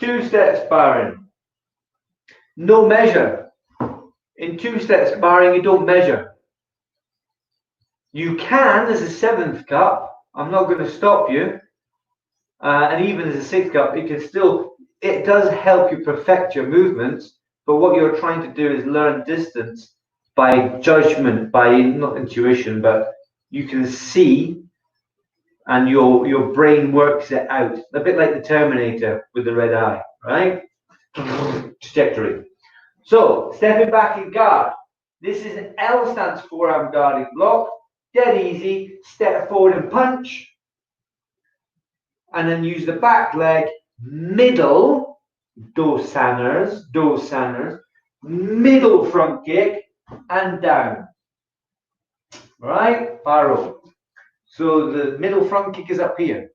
Two-step sparring. No measure. In two-step sparring, you don't measure. You can, as a 7th cup, I'm not going to stop you, and even as a 6th cup, you can still, it does help you perfect your movements, but what you're trying to do is learn distance by judgment, by not intuition, but you can see and your brain works it out. A bit like the Terminator with the red eye, right? Trajectory. So, stepping back in guard. This is an L stance forearm guarding block. Dead easy. Step forward and punch. And then use the back leg, middle, dos sanners, middle front kick, and down. Right? Paro. So the middle front kick is up here.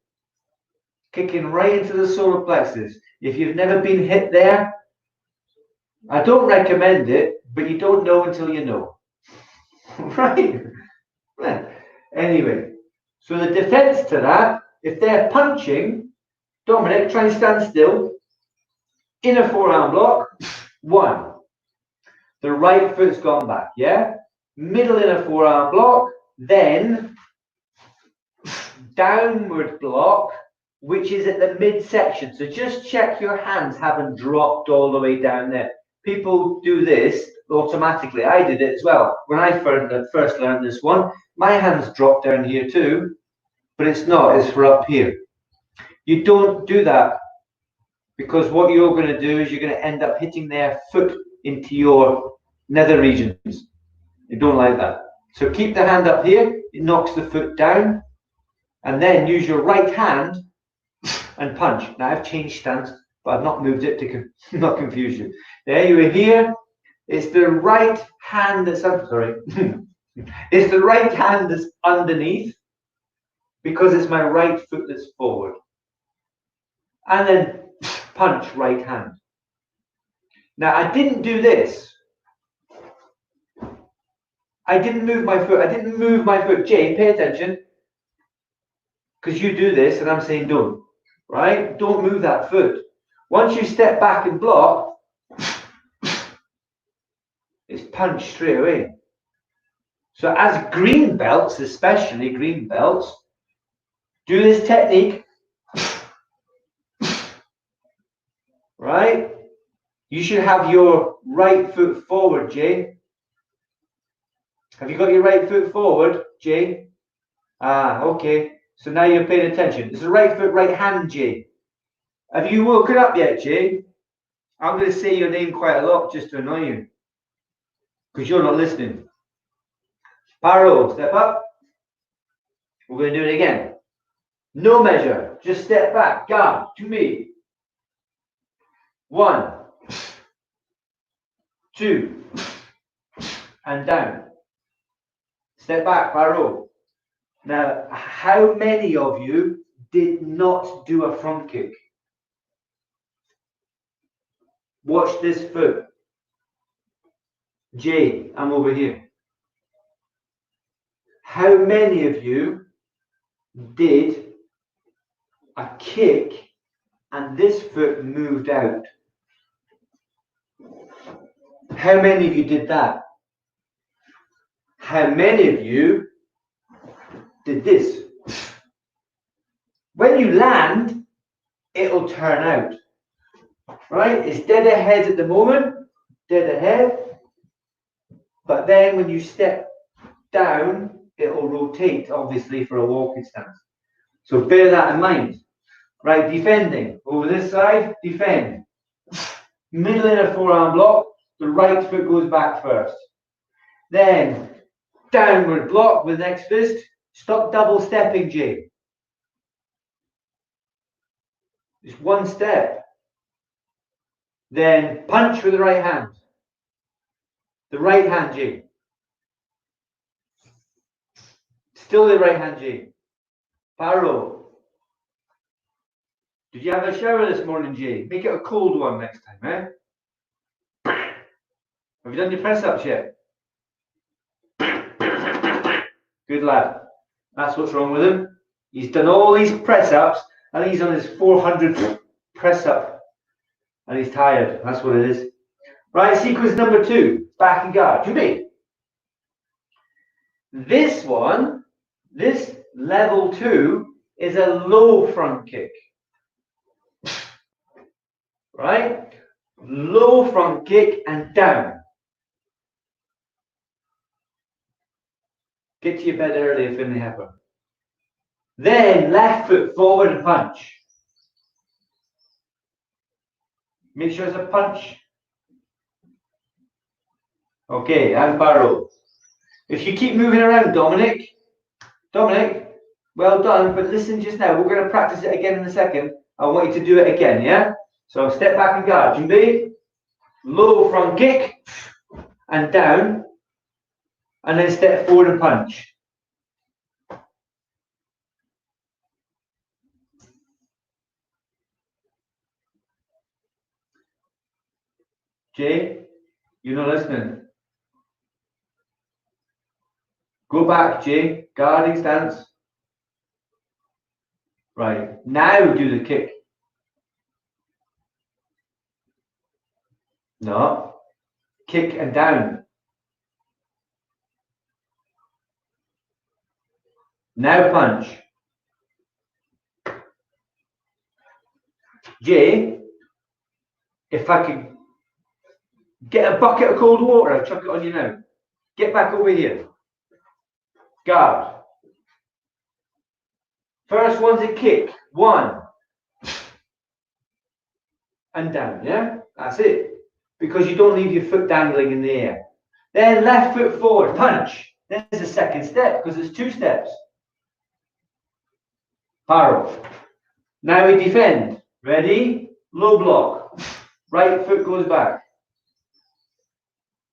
Kicking right into the solar plexus. If you've never been hit there, I don't recommend it, but you don't know until you know. Right? Anyway, so the defense to that, if they're punching, Dominic, try and stand still. Inner forearm block, 1. The right foot's gone back, yeah? Middle inner forearm block, then downward block, which is at the midsection. So just check your hands haven't dropped all the way down there. People do this automatically. I did it as well. When I first learned this one, my hands dropped down here too, but it's not, it's for up here. You don't do that, because what you're going to do is you're going to end up hitting their foot into your nether regions. You don't like that. So keep the hand up here, it knocks the foot down, and then use your right hand and punch. Now I've changed stance, but I've not moved it to not confuse you. There you are here. It's the right hand that's up, sorry. It's the right hand that's underneath, because it's my right foot that's forward. And then punch right hand. Now I didn't do this. I didn't move my foot. I didn't move my foot. Jay, pay attention. Because you do this and I'm saying don't. Right? Don't move that foot. Once you step back and block, it's punch straight away. So as green belts, especially green belts, do this technique. Right? You should have your right foot forward, Jay. Have you got your right foot forward, Jay? Ah, okay. So now you're paying attention. It's the right foot, right hand, Jay. Have you woken up yet, Jay? I'm going to say your name quite a lot just to annoy you, because you're not listening. Paro, step up. We're going to do it again. No measure. Just step back. Guard to me. 1, 2, and down. Step back, Paro. Now, how many of you did not do a front kick? Watch this foot. Jay, I'm over here. How many of you did a kick and this foot moved out? How many of you did that? How many of you did this? When you land, it'll turn out. Right? It's dead ahead at the moment, dead ahead. But then when you step down, it'll rotate, obviously, for a walking stance. So bear that in mind. Right, defending. Over this side, defend. Middle inner forearm block, the right foot goes back first. Then downward block with next fist. Stop double stepping, Jay. Just one step. Then punch with the right hand. The right hand, Jay. Still the right hand, Jay. Paro. Did you have a shower this morning, Jay? Make it a cold one next time, eh? Have you done your press-ups yet? Good lad. That's what's wrong with him. He's done all these press-ups. I think he's on his 400 press-up And he's tired. That's what it is. Right, sequence number 2. Back and guard. You ready? This one, this level 2, is a low front kick. Right? Low front kick and down. Get to your bed early if anything happens. Then left foot forward and punch. Make sure it's a punch. Okay, and barrel. If you keep moving around, Dominic, well done, but listen just now. We're going to practice it again in a second. I want you to do it again, yeah? So step back and guard. Jumbi, low front kick and down, and then step forward and punch. Jay, you're not listening. Go back, Jay. Guarding stance. Right. Now do the kick. No. Kick and down. Now punch. Jay, if I could get a bucket of cold water, I'll chuck it on you now. Get back over here. Guard. First one's a kick. 1. And down, yeah? That's it. Because you don't leave your foot dangling in the air. Then left foot forward, punch. Then there's a second step because there's 2 steps. Barrel. Now we defend. Ready? Low block. Right foot goes back.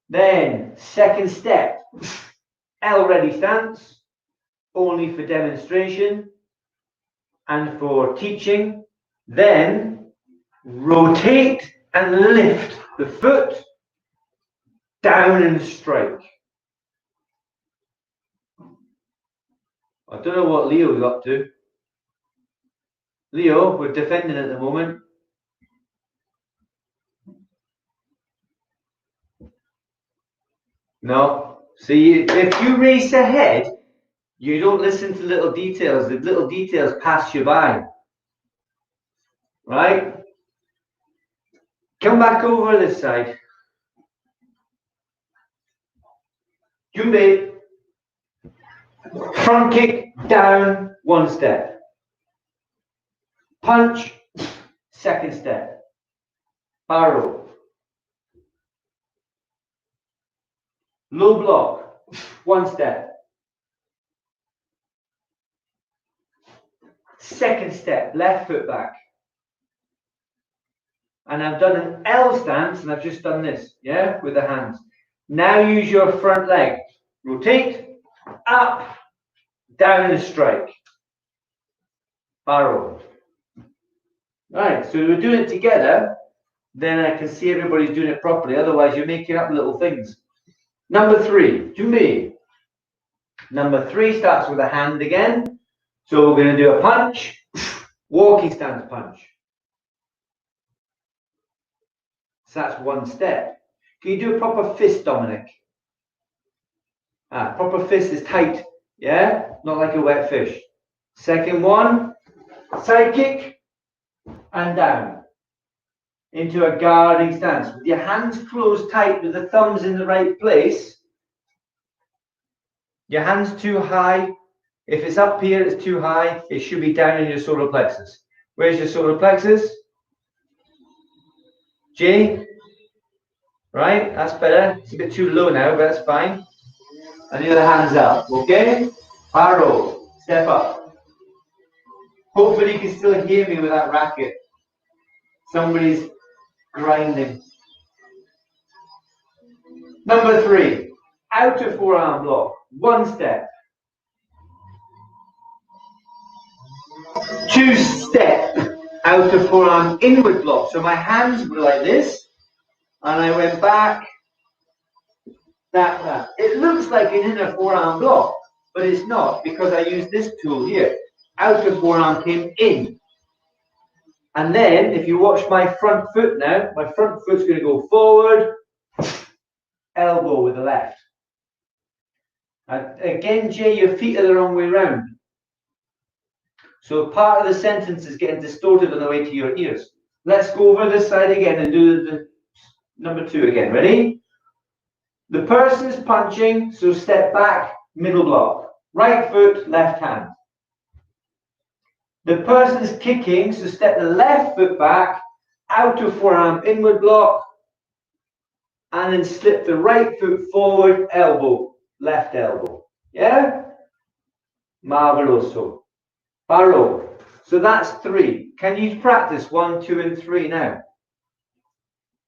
Then second step. L ready stance. Only for demonstration and for teaching. Then rotate and lift the foot down and strike. I don't know what Leo's up to. Leo, we're defending at the moment. No. See, if you race ahead, you don't listen to little details. The little details pass you by. Right? Come back over this side. Jumbe. Front kick, down, 1 step. Punch, second step. Barrel. Low block, 1 step. Second step, left foot back. And I've done an L stance and I've just done this, yeah, with the hands. Now use your front leg. Rotate, up, down and strike. Barrel. Right, so we're doing it together, then I can see everybody's doing it properly. Otherwise, you're making up little things. Number 3, Jumbi. Number 3 starts with a hand again. So we're going to do a punch, walking stance punch. So that's 1 step. Can you do a proper fist, Dominic? Proper fist is tight, yeah? Not like a wet fish. Second one, side kick and down into a guarding stance. With your hands closed tight with the thumbs in the right place. Your hands too high. If it's up here, it's too high. It should be down in your solar plexus. Where's your solar plexus? J. Right, that's better. It's a bit too low now, but that's fine. And the other hand's up, okay? Barrel, step up. Hopefully you can still hear me with that racket. Somebody's grinding. Number 3, outer forearm block, 1 step. 2 step, outer forearm inward block. So my hands were like this, and I went back, that. It looks like an inner forearm block, but it's not because I used this tool here. Outer forearm came in. And then if you watch my front foot now, my front foot's going to go forward, elbow with the left. And again, Jay, your feet are the wrong way round. So part of the sentence is getting distorted on the way to your ears. Let's go over this side again and do the number 2 again. Ready? The person's punching, so step back, middle block. Right foot, left hand. The person's kicking, so step the left foot back, outer forearm, inward block, and then slip the right foot forward, elbow, left elbow. Yeah? Marveloso. Paro. So that's 3. Can you practice 1, 2, and 3 now?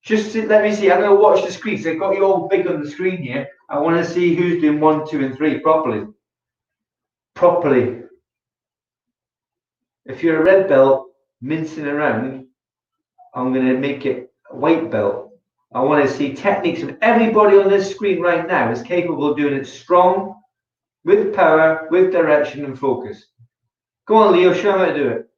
Just let me see. I'm going to watch the screen. So I've got you all big on the screen here. I want to see who's doing 1, 2, and 3 properly. Properly. If you're a red belt mincing around, I'm going to make it a white belt. I want to see techniques, and everybody on this screen right now is capable of doing it strong, with power, with direction and focus. Go on, Leo, show me how to do it.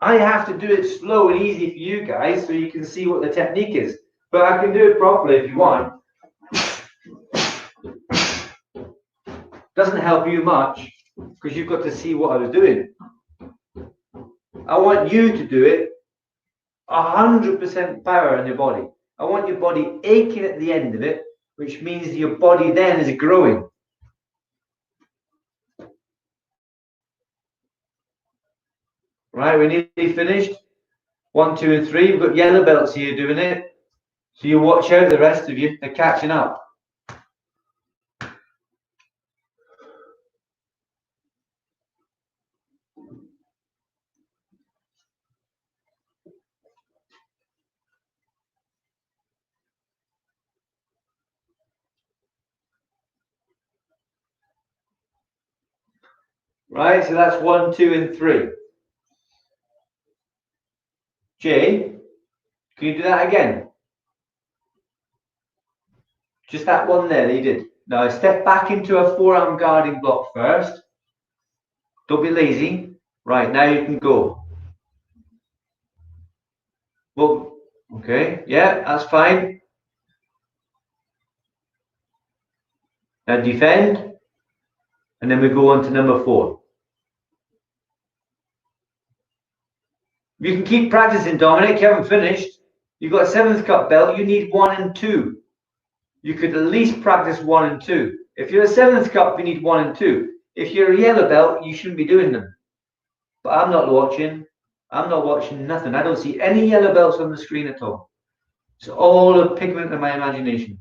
I have to do it slow and easy for you guys so you can see what the technique is. But I can do it properly if you want. Doesn't help you much because you've got to see what I was doing. I want you to do it 100% power in your body. I want your body aching at the end of it, which means your body then is growing. Right, we're nearly finished. 1, 2, and 3. We've got yellow belts here doing it. So you watch out, the rest of you, they're catching up. Right, so that's 1, 2, and 3. Jay, can you do that again? Just that one there that you did. Now step back into a forearm guarding block first. Don't be lazy. Right, now you can go. Well, okay, yeah, that's fine. Now defend. And then we go on to number 4. You can keep practicing, Dominic. You haven't finished. You've got a 7th cup belt. You need 1 and 2. You could at least practice 1 and 2. If you're a 7th cup, you need 1 and 2. If you're a yellow belt, you shouldn't be doing them. But I'm not watching. I'm not watching nothing. I don't see any yellow belts on the screen at all. It's all a pigment of my imagination.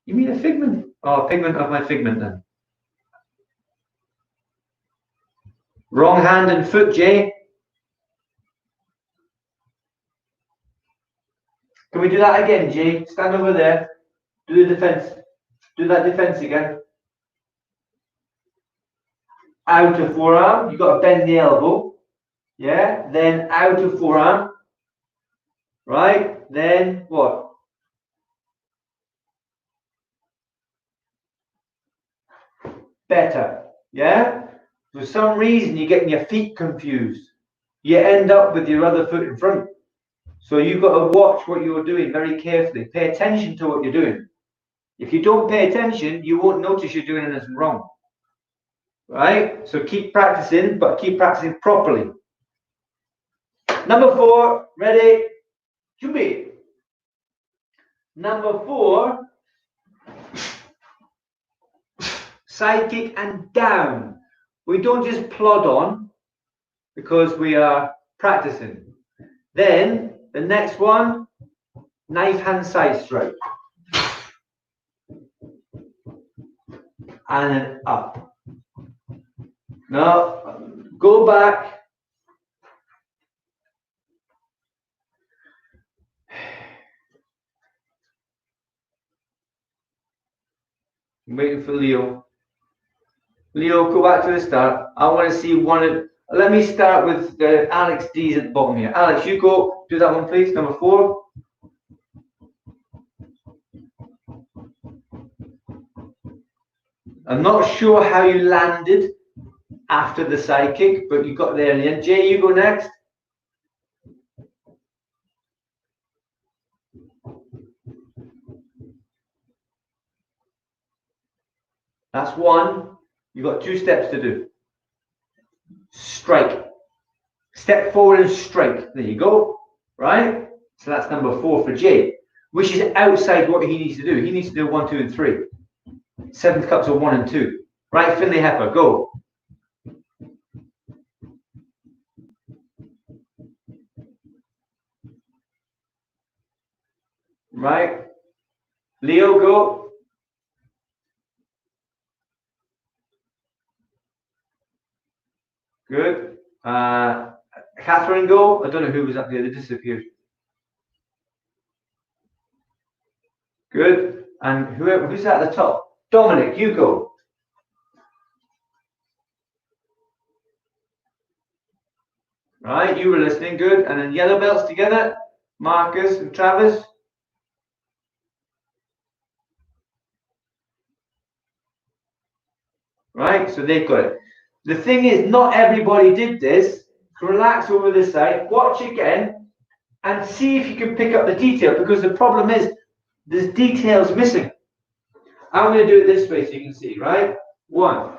You mean a figment? Oh, a pigment of my figment then. Wrong hand and foot, Jay. Can we do that again, Jay? Stand over there. Do the defense. Do that defense again. Outer forearm. You've got to bend the elbow. Yeah. Then outer forearm. Right. Then what? Better. Yeah. For some reason, you're getting your feet confused. You end up with your other foot in front. So you've got to watch what you're doing very carefully. Pay attention to what you're doing. If you don't pay attention, you won't notice you're doing anything wrong. Right? So keep practicing, but keep practicing properly. Number 4, ready? Jubi. Number 4, side kick and down. We don't just plod on because we are practicing. Then the next one, knife hand side strike. And then up. Now, go back. I'm waiting for Leo. Leo, go back to the start. I want to see one of. Let me start with Alex D's at the bottom here. Alex, you go. Do that one, please. Number 4. I'm not sure how you landed after the side kick, but you got there in the end. Jay, you go next. That's one. You've got 2 steps to do. Strike. Step forward and strike. There you go. Right? So that's number 4 for Jay, which is outside what he needs to do. He needs to do 1, 2, and 3. 7th cups are 1 and 2. Right, Finley Heifer, go. Right. Leo, go. Good. Catherine, go. I don't know who was up there. They disappeared. Good. And who's at the top? Dominic, you go. Right, you were listening. Good. And then yellow belts together. Marcus and Travis. Right, so they've got it. The thing is, not everybody did this. Relax over this side. Watch again and see if you can pick up the detail, because the problem is there's details missing. I'm going to do it this way so you can see, right? 1.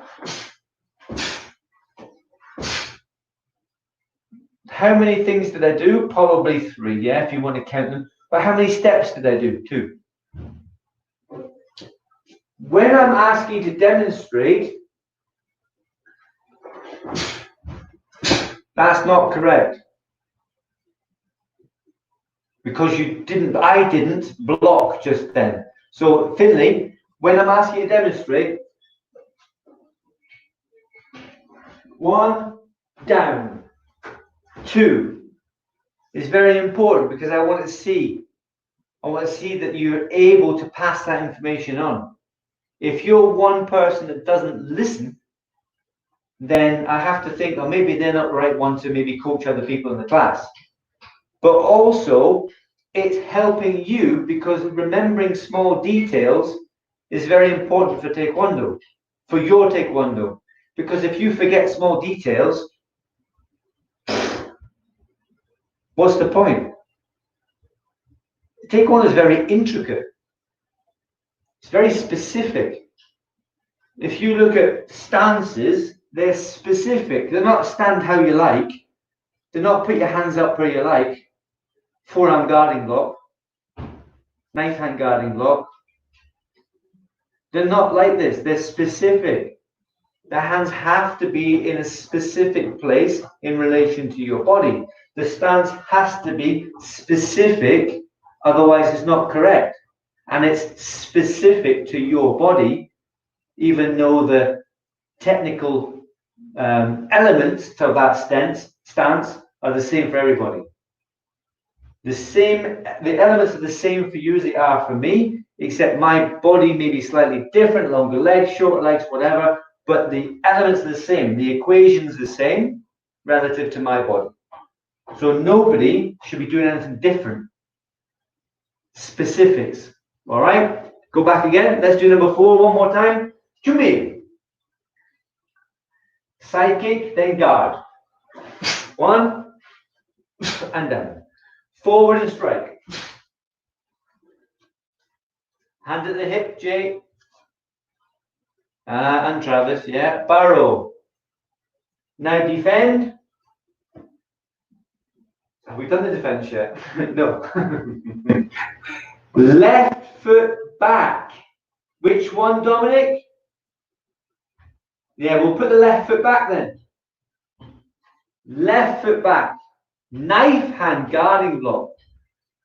How many things did I do? Probably 3, yeah, if you want to count them. But how many steps did I do? 2. When I'm asking to demonstrate, that's not correct. Because I didn't block just then. So, Finley, when I'm asking you to demonstrate, 1, down. 2 is very important because I want to see that you're able to pass that information on. If you're one person that doesn't listen, then I have to think, oh, maybe they're not the right one to maybe coach other people in the class. But also, it's helping you because remembering small details is very important for Taekwondo, for your Taekwondo. Because if you forget small details, what's the point? Taekwondo is very intricate. It's very specific. If you look at stances, they're specific. They're not stand how you like. They're not put your hands up where you like. Forearm guarding block. Knife hand guarding block. They're not like this. They're specific. The hands have to be in a specific place in relation to your body. The stance has to be specific, otherwise it's not correct. And it's specific to your body, even though the technical elements to that stance are the same for everybody. The elements are the same for you as they are for me, except my body may be slightly different, longer legs, shorter legs, whatever, but the elements are the same. The equation's the same relative to my body. So nobody should be doing anything different. Specifics. All right? Go back again. Let's do number 4 one more time. Chumi. Side kick, then guard. 1 and down. Forward and strike. Hand at the hip, Jay. And Travis, yeah. Barrow. Now defend. Have we done the defense yet? No. Left foot back. Which one, Dominic? Yeah, we'll put the left foot back then. Left foot back. Knife hand guarding block.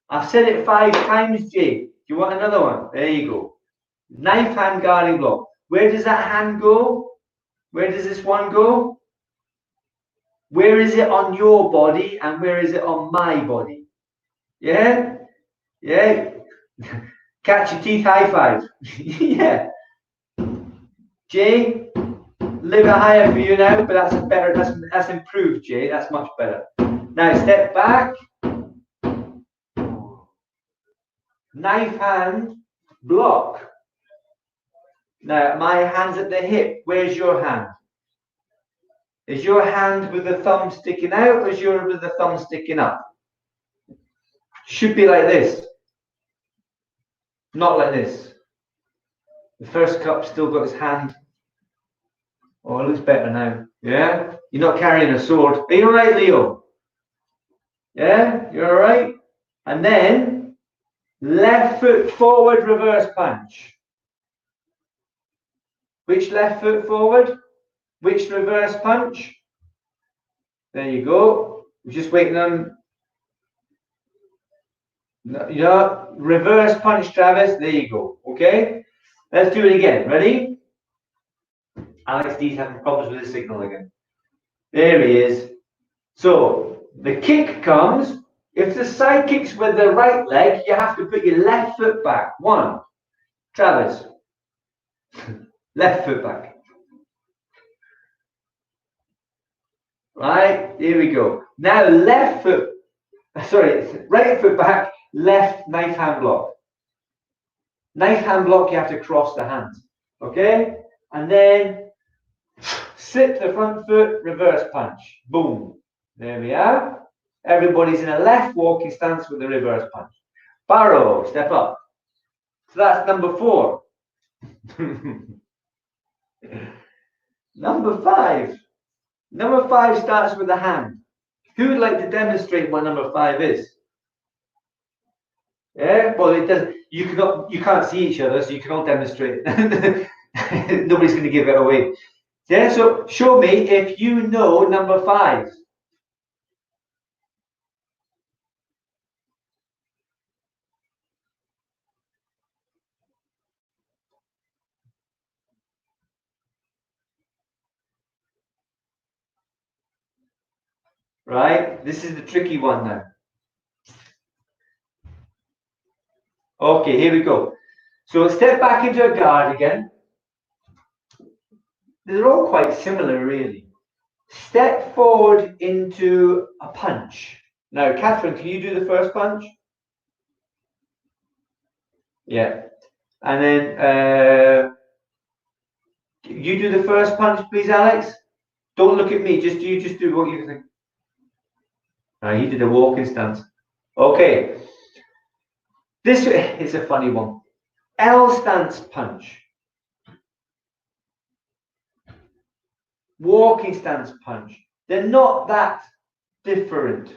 I've said it 5 times, Jay. Do you want another one? There you go. Knife hand guarding block. Where does that hand go? Where does this one go? Where is it on your body and where is it on my body? Yeah? Yeah? Catch your teeth, high five. Yeah. Jay, a little bit higher for you now, but that's better. That's improved, Jay. That's much better. Now step back. Knife hand block. Now, my hand's at the hip. Where's your hand? Is your hand with the thumb sticking out, or is yours with the thumb sticking up? Should be like this. Not like this. The first cup still got his hand. Oh, it looks better now. Yeah? You're not carrying a sword. Are you all right, Leo? Yeah? You're all right? And then, left foot forward, reverse punch. Which left foot forward? Which reverse punch? There you go. We're just waiting on... Yeah, reverse punch, Travis. There you go. Okay? Let's do it again. Ready? Alex D's having problems with his signal again. There he is. So, the kick comes. If the side kick's with the right leg, you have to put your left foot back. One. Travis. Left foot back. Right, here we go. Now left foot, sorry, right foot back, left knife hand block. Knife hand block, you have to cross the hands. Okay? And then slip the front foot, reverse punch. Boom. There we are. Everybody's in a left walking stance with the reverse punch. Barrow, step up. So that's number 4. Number 5. Number 5 starts with the hand. Who would like to demonstrate what number 5 is? Yeah, well, it does. You can't see each other, so you can all demonstrate. Nobody's going to give it away. Yeah, so show me if you know number 5. Right, this is the tricky one now. Okay, here we go. So step back into a guard again. They're all quite similar, really. Step forward into a punch. Now, Catherine, can you do the first punch? Yeah. And then you do the first punch, please, Alex. Don't look at me. Just do what you think. He did a walking stance. Okay. This is a funny one. L stance punch. Walking stance punch. They're not that different.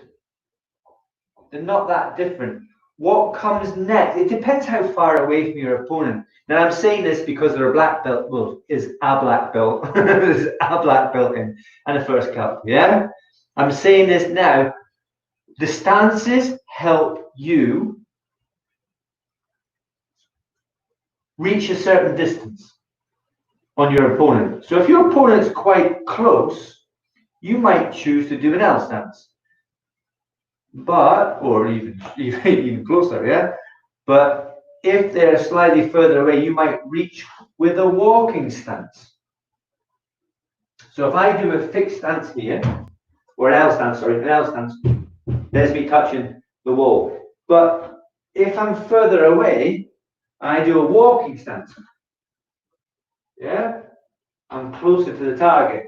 They're not that different. What comes next? It depends how far away from your opponent. Now I'm saying this because they're a black belt. Well, is a black belt. There's a black belt in and a first cup. Yeah. I'm saying this now. The stances help you reach a certain distance on your opponent. So if your opponent's quite close, you might choose to do an L stance. But, or even closer, yeah? But if they're slightly further away, you might reach with a walking stance. So if I do a fixed stance here, or an L stance, sorry, an L stance, there's me touching the wall. But if I'm further away, I do a walking stance. Yeah? I'm closer to the target.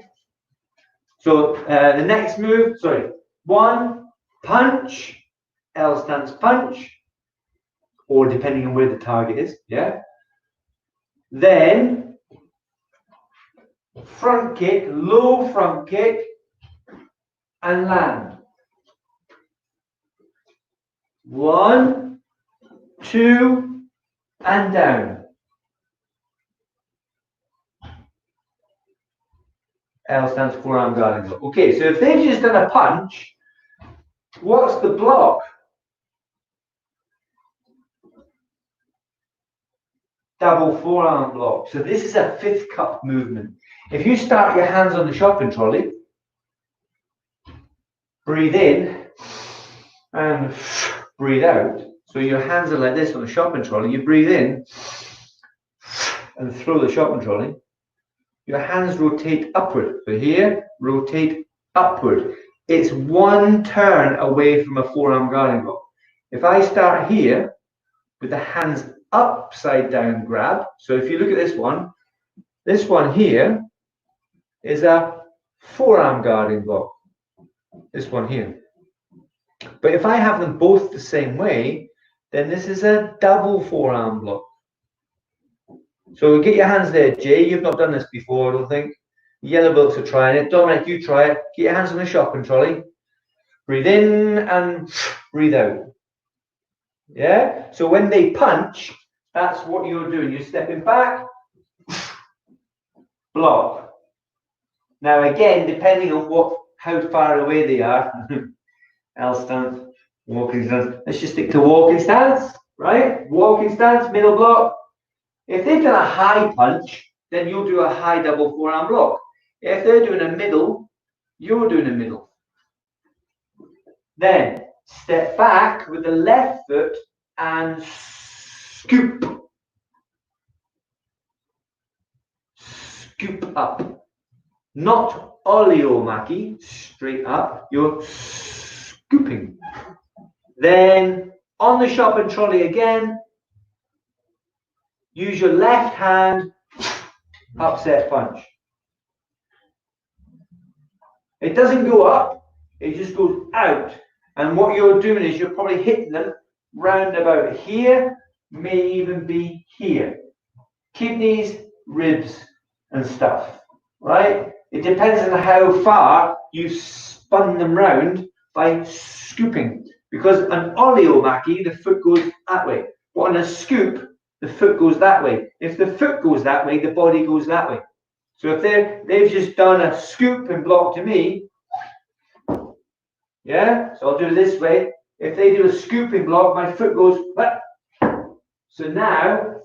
So the next move, sorry, 1, punch, L stance punch, or depending on where the target is, yeah? Then, front kick, low front kick, and land. 1, 2, and down. L stands forearm guarding block. Okay, so if they've just done a punch, what's the block? Double forearm block. So this is a 5th cup movement. If you start your hands on the shopping trolley, breathe in and breathe out. So your hands are like this on the shopping trolley. You breathe in and throw the shopping trolley. Your hands rotate upward. So here, rotate upward. It's 1 turn away from a forearm guarding block. If I start here with the hands upside down grab, so if you look at this one, This one here is a forearm guarding block. This one here. But if I have them both the same way, then this is a double forearm block. So get your hands there, Jay. You've not done this before, I don't think. The yellow belts are trying it. Dominic, you try it. Get your hands on the shopping trolley. Breathe in and breathe out. Yeah? So when they punch, that's what you're doing. You're stepping back, block. Now again, depending on how far away they are, L stance, walking stance. Let's just stick to walking stance, right? Walking stance, middle block. If they've done a high punch, then you'll do a high double forearm block. If they're doing a middle, you're doing a middle. Then step back with the left foot and scoop. Scoop up. Not oleomaki, straight up. You're scooping. Then on the shopping trolley again, use your left hand, upset punch. It doesn't go up, it just goes out. And what you're doing is you're probably hitting them round about here, may even be here. Kidneys, ribs, and stuff, right? It depends on how far you've spun them round by scooping. Because an oleomaki, the foot goes that way. But on a scoop, the foot goes that way. If the foot goes that way, the body goes that way. So if they've just done a scoop and block to me, yeah, so I'll do it this way. If they do a scooping block, my foot goes, what? So now,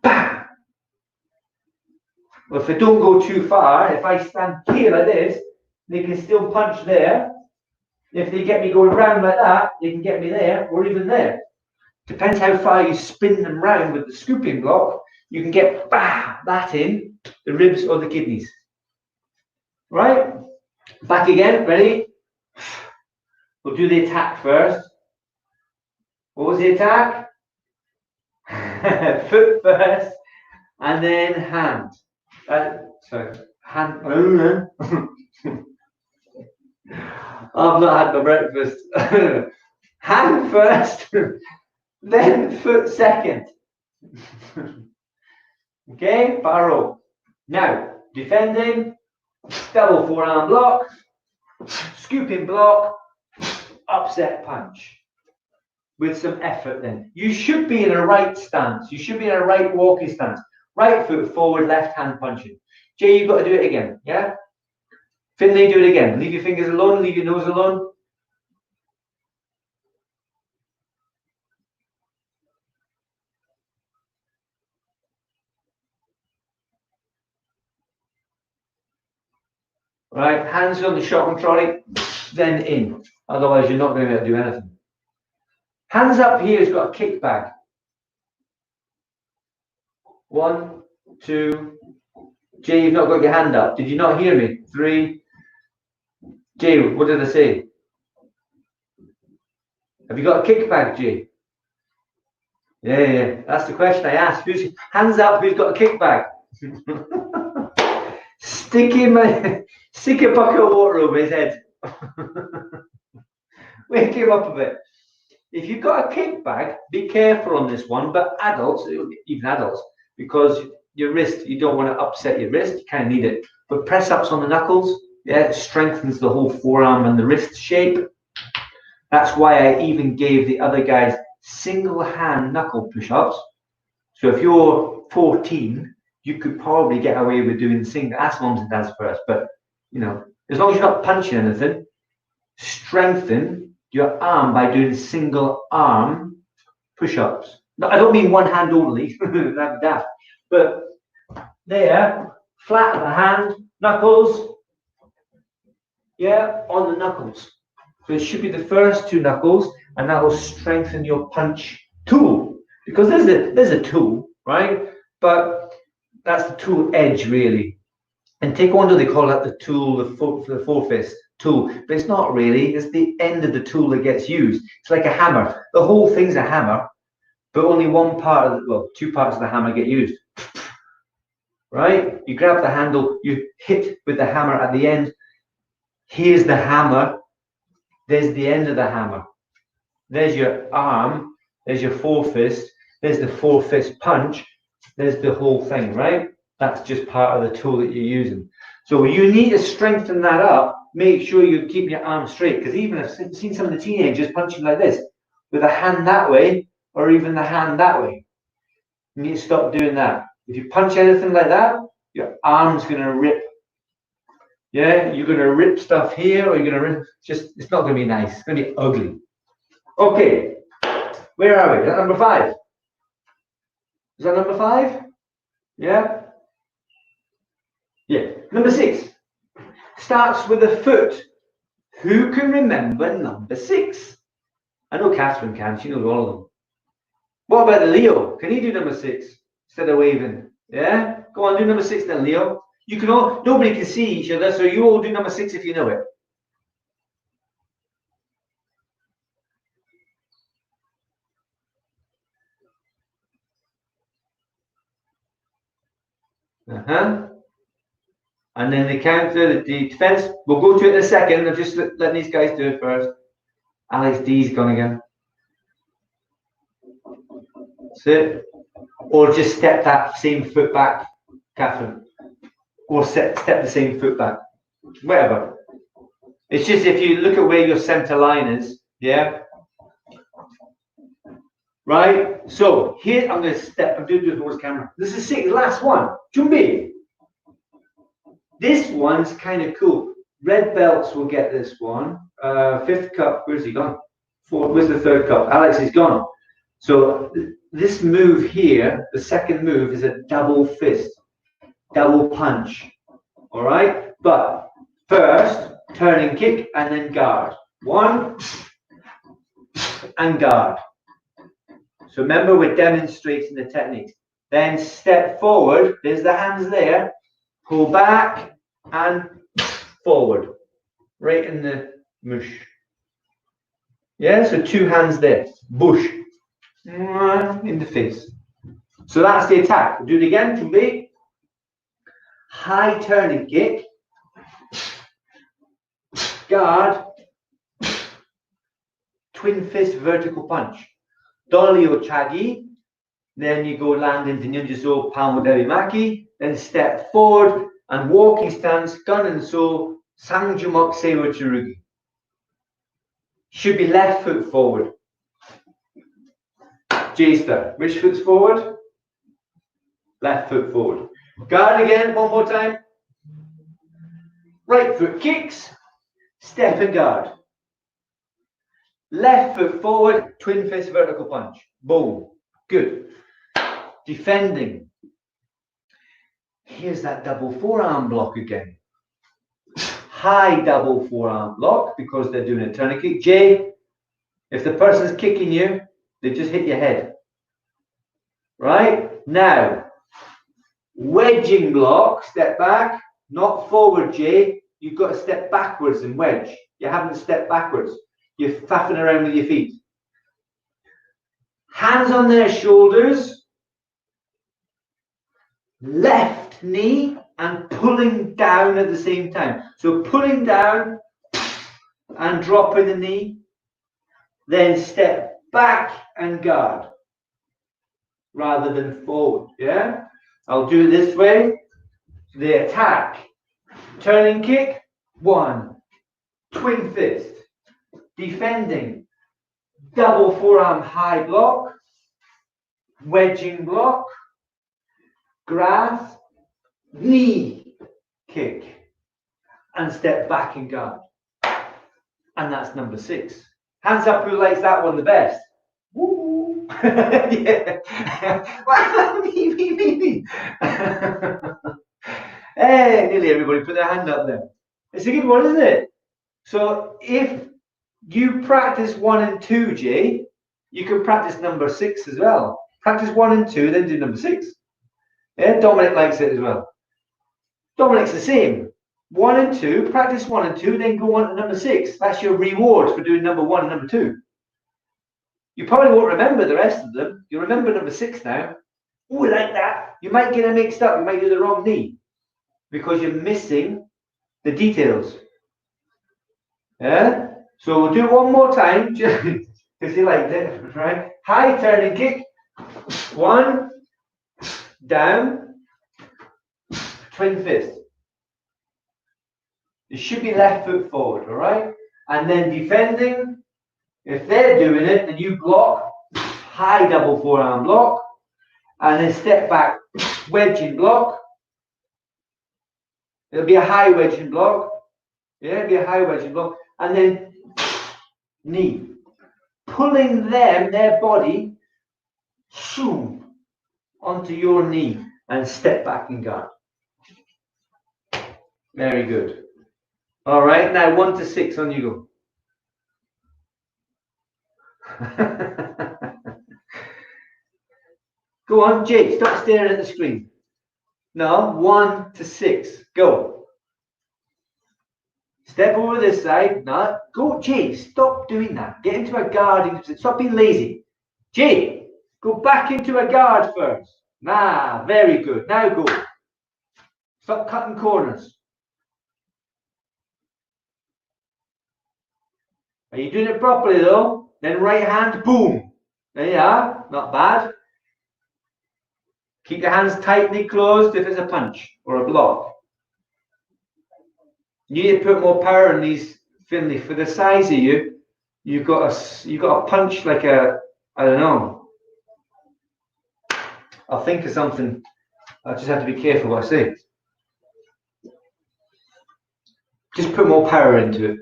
bam. Well, if they don't go too far, if I stand here like this, they can still punch there. If they get me going round like that, they can get me there or even there. Depends how far you spin them round with the scooping block. You can get that in the ribs or the kidneys. Right? Back again. Ready? We'll do the attack first. What was the attack? Foot first, and then hand. Sorry, hand. I've not had my breakfast. Hand first, then foot second. Okay, barrel. Now, defending, double forearm block, scooping block, upset punch. With some effort then. You should be in a right stance. You should be in a right walking stance. Right foot forward, left hand punching. Jay, you've got to do it again, yeah? Finlay, do it again. Leave your fingers alone, leave your nose alone. Right, hands on the shopping trolley, then in. Otherwise, you're not going to be able to do anything. Hands up here has got a kick bag. 1, 2. Jay, you've not got your hand up. Did you not hear me? 3. Jay, what did I say? Have you got a kick bag, Jay? Yeah. That's the question I asked. Who's hands up? Who's got a kick bag? Stick a bucket of water over his head. Wake him up a bit. If you've got a kick bag, be careful on this one. But adults, even adults, because your wrist, you don't want to upset your wrist. You kind of need it. But press ups on the knuckles, yeah, it strengthens the whole forearm and the wrist shape. That's why I even gave the other guys single hand knuckle push-ups. So if you're 14, you could probably get away with doing single. Ask moms and dads first, but you know, as long as you're not punching anything, strengthen your arm by doing single arm push-ups. No, I don't mean one hand only, that'd be daft. But there, flat of the hand, knuckles, yeah, on the knuckles. So it should be the first 2 knuckles, and that will strengthen your punch tool. Because there's a tool, right? But that's the tool edge, really. And Taekwondo, they call that the tool, the four fist tool. But it's not really. It's the end of the tool that gets used. It's like a hammer. The whole thing's a hammer. but only one part of the, well, two parts of the hammer get used. Right? You grab the handle, you hit with the hammer at the end. Here's the hammer. There's the end of the hammer. There's your arm. There's your forefist. There's the forefist punch. There's the whole thing, right? That's just part of the tool that you're using. So you need to strengthen that up. Make sure you keep your arm straight, because even I've seen some of the teenagers punching like this with a hand that way or even the hand that way. You need to stop doing that. If you punch anything like that, your arm's going to rip. Yeah, you're going to rip stuff here, or you're going to rip, just, it's not going to be nice. It's going to be ugly. Okay, where are we? Is that number 5? Is that number 5? Yeah? Yeah. Number 6 starts with a foot. Who can remember number 6? I know Catherine can. She knows all of them. What about the Leo? Can he do number 6 instead of waving? Yeah? Go on, do number 6 then, Leo. You can all, nobody can see each other, so you all do number 6 if you know it. And then the counter, the defense, we'll go to it in a second. I'm just letting these guys do it first. Alex D's gone again. Sit. Or just step that same foot back, Catherine. Or step the same foot back. Whatever. It's just if you look at where your center line is, yeah? Right? So here I'm going to step, I'm doing it towards camera. This is 6, last one. Jumbi. This one's kind of cool. Red belts will get this one. 5th cup, where's he gone? 4th, where's the 3rd cup? Alex is gone. So this move here, the second move, is a double fist, double punch. All right? But first, turning kick and then guard. 1 and guard. So remember, we're demonstrating the techniques. Then step forward. There's the hands there. Pull back and forward. Right in the mush. Yeah, so 2 hands there. Bush. In the face. So that's the attack. We'll do it again. Jumbi. High turning kick. Guard. Twin fist vertical punch. Dolio Chagi. Then you go land into Ninja-So Palmo Derimaki. Then step forward and walking stance. Gun and So Sangjumok Seiwa Chirugi. Should be left foot forward. J-star. Which foot's forward? Left foot forward. Guard again, one more time. Right foot kicks. Step and guard. Left foot forward, twin fist vertical punch. Boom. Good. Defending. Here's that double forearm block again. High double forearm block because they're doing a tourniquet. J, if the person's kicking you, they just hit your head. Right? Now, wedging block, step back, not forward, J. You've got to step backwards and wedge. You haven't stepped backwards. You're faffing around with your feet. Hands on their shoulders. Left knee and pulling down at the same time. So pulling down and dropping the knee. Then step back and guard. Rather than forward. Yeah? I'll do it this way. The attack. Turning kick. 1. Twin fist. Defending. Double forearm high block. Wedging block. Grasp. Knee kick. And step back and guard. And that's number 6. Hands up who likes that one the best. Woo! Yeah. me. Hey, nearly everybody put their hand up there. It's a good one, isn't it? So if you practice 1 and 2, Jay, you can practice number 6 as well. Practice 1 and 2, then do number 6. Yeah, Dominic likes it as well. Dominic's the same. 1 and 2, practice 1 and 2, then go on to number 6. That's your reward for doing number 1 and number 2. You probably won't remember the rest of them. You remember number 6 now. Oh, like that. You might get it mixed up. You might do the wrong knee because you're missing the details. Yeah? So we'll do it one more time because you liked it, right? High turning kick. 1, down, twin fist. It should be left foot forward, all right? And then defending, if they're doing it, then you block, high double forearm block, and then step back, wedging block. It'll be a high wedging block. Yeah, it'll be a high wedging block. And then knee. Pulling them, their body, shoom, onto your knee and step back and guard. Very good. All right, now 1 to 6, on you go. Go on, Jake, stop staring at the screen. No, 1 to 6, go. Step over this side, no, go, Jake, stop doing that. Get into a guarding, stop being lazy. Jake, go back into a guard first. Nah, very good, now go. Stop cutting corners. Are you doing it properly though? Then right hand, boom. There you are, not bad. Keep your hands tightly closed if it's a punch or a block. You need to put more power in these, Finley. For the size of you, you've got to punch like a, I don't know. I'll think of something. I just have to be careful what I say. Just put more power into it.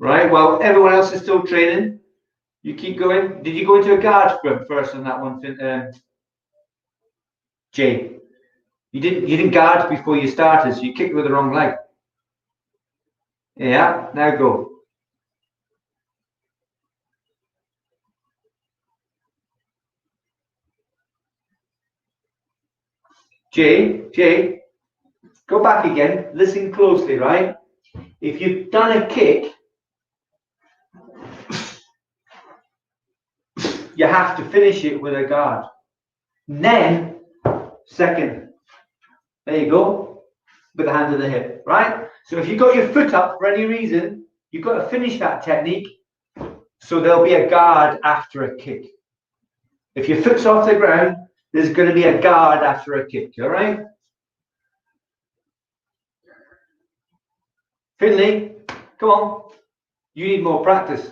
Right, well, everyone else is still training. You keep going. Did you go into a guard first on that one, Jay? You didn't guard before you started, so you kicked with the wrong leg. Yeah, now go. Jay, go back again. Listen closely, right? If you've done a kick, you have to finish it with a guard. And then, second. There you go. With the hand to the hip, right? So if you've got your foot up for any reason, you've got to finish that technique. So there'll be a guard after a kick. If your foot's off the ground, there's going to be a guard after a kick, all right? Finley, come on. You need more practice.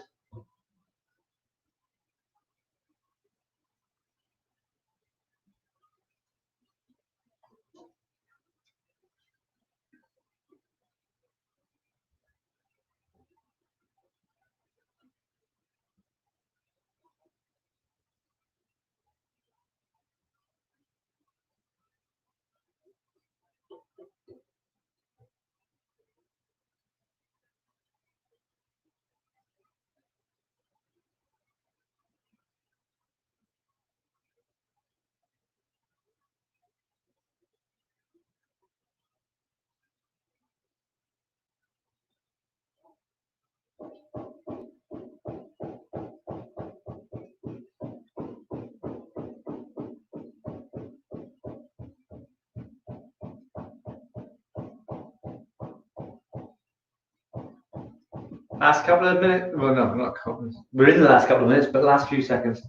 Last couple of minutes. Well, no, not a couple. We're in the last couple of minutes, but the last few seconds.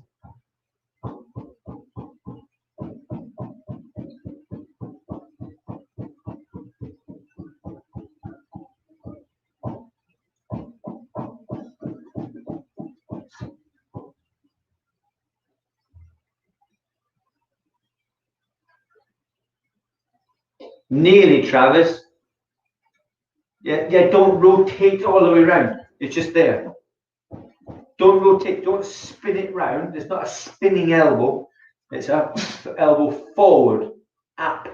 Nearly, Travis. Yeah, don't rotate all the way around. It's just there. Don't rotate, don't spin it round. It's not a spinning elbow. It's a elbow forward, up.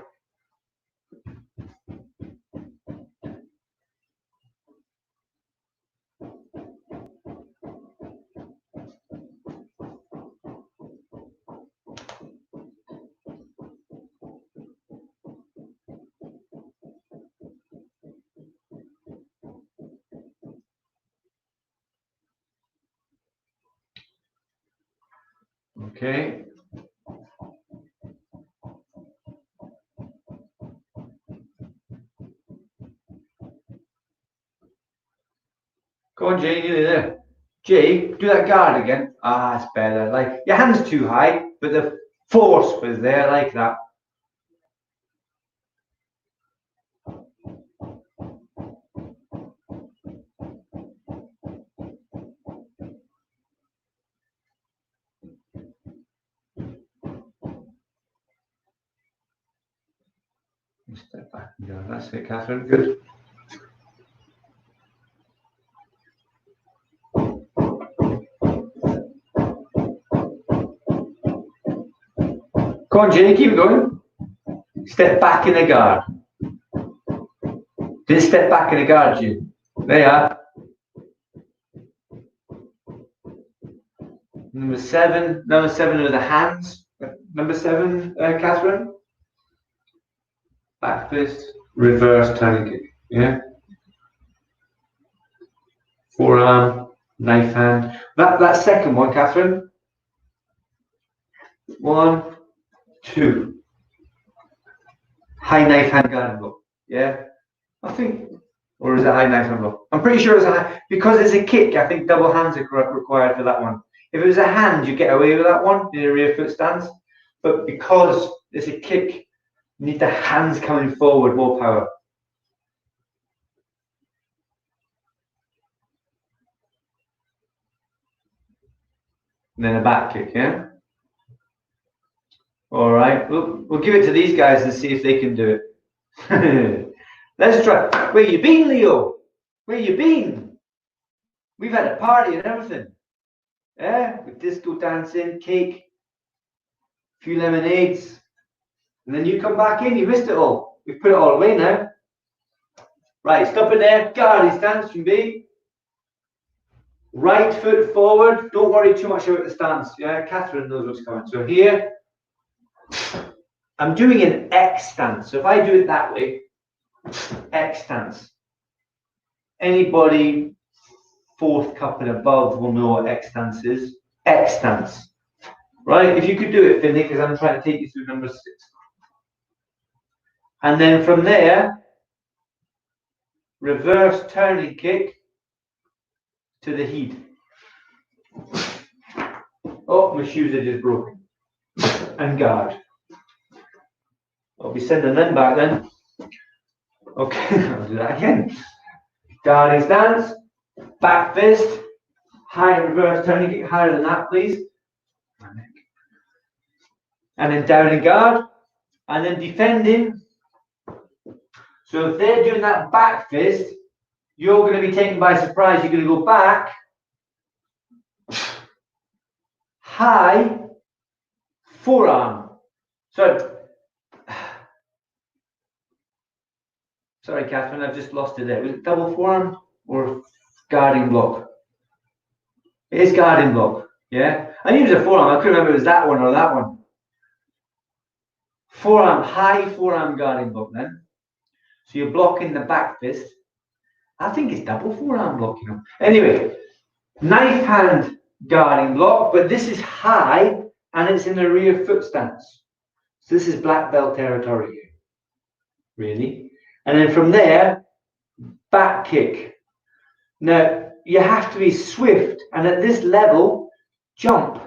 Okay. Go on, Jay, nearly there. Jay, do that guard again. Ah, it's better. Like, your hand's too high, but the force was there, like that. Step back and go. That's it, Catherine. Good. Go on, Jay, keep going. Step back in the guard. Didn't step back in the guard, Jay. There you are. Number 7 are the hands. Number 7, Catherine. Back fist, reverse turning kick. Yeah. Forearm, knife hand. That second one, Catherine. 1, 2. High knife hand guard block. Yeah. I think, or is it high knife hand block? I'm pretty sure it's a high, because it's a kick. I think double hands are required for that one. If it was a hand, you get away with that one in a rear foot stance. But because it's a kick, you need the hands coming forward, more power. And then a back kick, yeah? All right, we'll give it to these guys and see if they can do it. Let's try. Where you been, Leo? Where you been? We've had a party and everything. Yeah, with disco dancing, cake, a few lemonades. And then you come back in, you missed it all. We've put it all away now. Right, stop it there. Guarding stance from B. Right foot forward. Don't worry too much about the stance. Yeah, Catherine knows what's coming. So here, I'm doing an X stance. So if I do it that way, X stance. Anybody 4th cup and above will know what X stance is. X stance. Right? If you could do it, Finley, because I'm trying to take you through number 6. And then from there, reverse turning kick to the heat. Oh, my shoes are just broken. And guard. I'll be sending them back then. Okay, I'll do that again. Guarding stance, back fist, high reverse turning kick, higher than that, please. And then down in guard, and then defending. So if they're doing that back fist, you're going to be taken by surprise. You're going to go back, high, forearm. Sorry, Catherine, I've just lost it there. Was it double forearm or guarding block? It is guarding block, yeah? I knew it was a forearm. I couldn't remember if it was that one or that one. Forearm, high forearm guarding block then. So you're blocking the back fist. I think it's double forearm block, you know. Anyway, knife hand guarding block, but this is high and it's in the rear foot stance. So this is black belt territory here, really. And then from there, back kick. Now, you have to be swift, and at this level, jump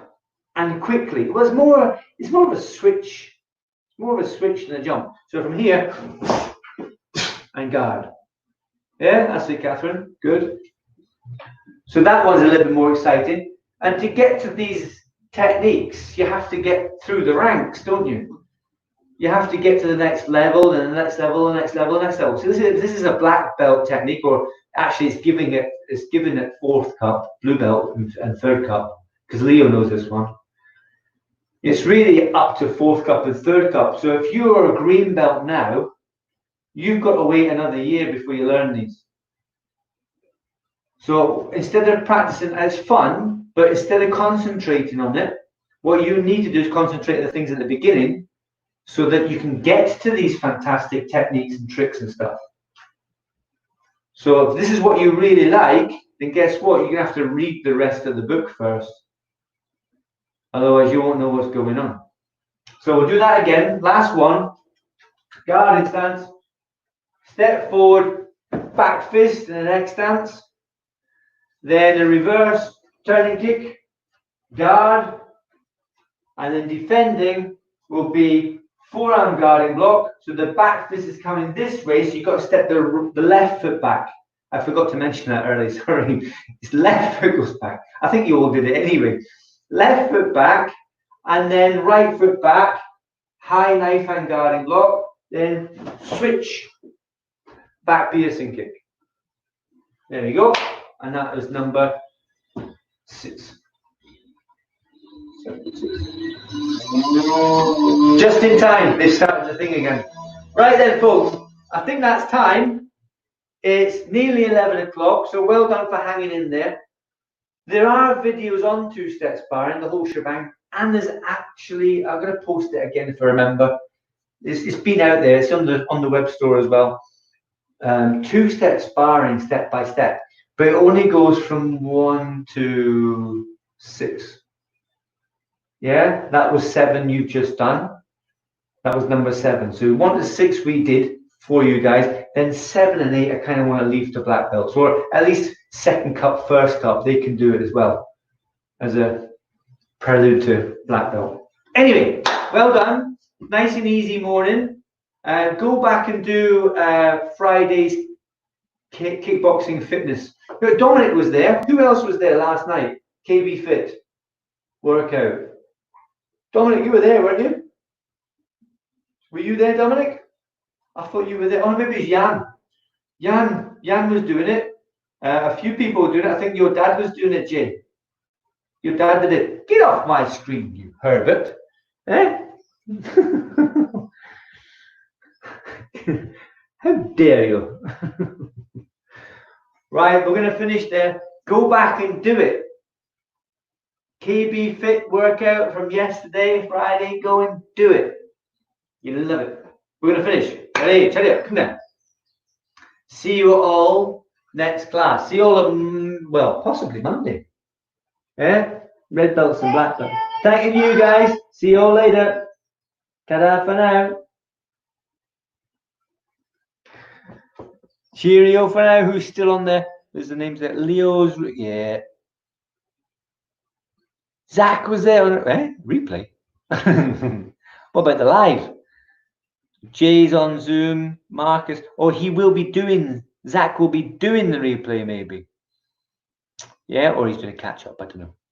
and quickly. Well, it's more of a switch. It's more of a switch than a jump. So from here, and guard. Yeah, that's it, Catherine. Good. So that one's a little bit more exciting. And to get to these techniques, you have to get through the ranks, don't you? You have to get to the next level, and the next level, the next level, the next level. So this is a black belt technique, or actually it's given it 4th cup, blue belt, and 3rd cup, because Leo knows this one. It's really up to 4th cup and 3rd cup. So if you're a green belt now, you've got to wait another year before you learn these. So instead of practicing, it's fun, but instead of concentrating on it, what you need to do is concentrate on the things at the beginning so that you can get to these fantastic techniques and tricks and stuff. So if this is what you really like, then guess what? You're going to have to read the rest of the book first. Otherwise, you won't know what's going on. So we'll do that again. Last one. Guarded stance. Step forward, back fist in the next stance. Then a reverse turning kick, guard, and then defending will be forearm guarding block. So the back fist is coming this way, so you've got to step the left foot back. I forgot to mention that earlier, sorry. It's left foot goes back. I think you all did it anyway. Left foot back, and then right foot back, high knife hand guarding block, then switch back piercing kick. There we go. And that is number 6. Just in time, they started the thing again. Right then, folks, I think that's time. It's nearly 11 o'clock, so well done for hanging in there. There are videos on two-step sparring, the whole shebang, and there's actually, I'm going to post it again if I remember. It's been out there, it's on the web store as well. Two-step sparring, step by step, but it only goes from 1 to 6. Yeah, that was 7 you've just done. That was number 7. So 1 to 6 we did for you guys. Then 7 and 8 I kind of want to leave to black belts, or at least second cup, first cup. They can do it as well as a prelude to black belt. Anyway, well done. Nice and easy morning. Go back and do Friday's kickboxing fitness. Dominic was there. Who else was there last night? KB Fit workout. Dominic, you were there, weren't you? Were you there, Dominic? I thought you were there. Oh, maybe it's Jan. Jan was doing it. A few people were doing it. I think your dad was doing it, Jay. Your dad did it. Get off my screen, you Herbert. Eh? How dare you? Right, we're going to finish there. Go back and do it. KB Fit workout from yesterday, Friday. Go and do it. You'll love it. We're going to finish. Ready? Tell you. Come down. See you all next class. See you all on, well, possibly Monday. Yeah? Red belts and black belts. Thanking you guys. See you all later. Ta-da for now. Cheerio for now. Who's still on there? There's the names there. Leo's. Yeah. Zach was there on replay. What about the live? Jay's on Zoom. Marcus. Oh, he will be doing. Zach will be doing the replay maybe. Yeah, or he's doing a catch up. I don't know.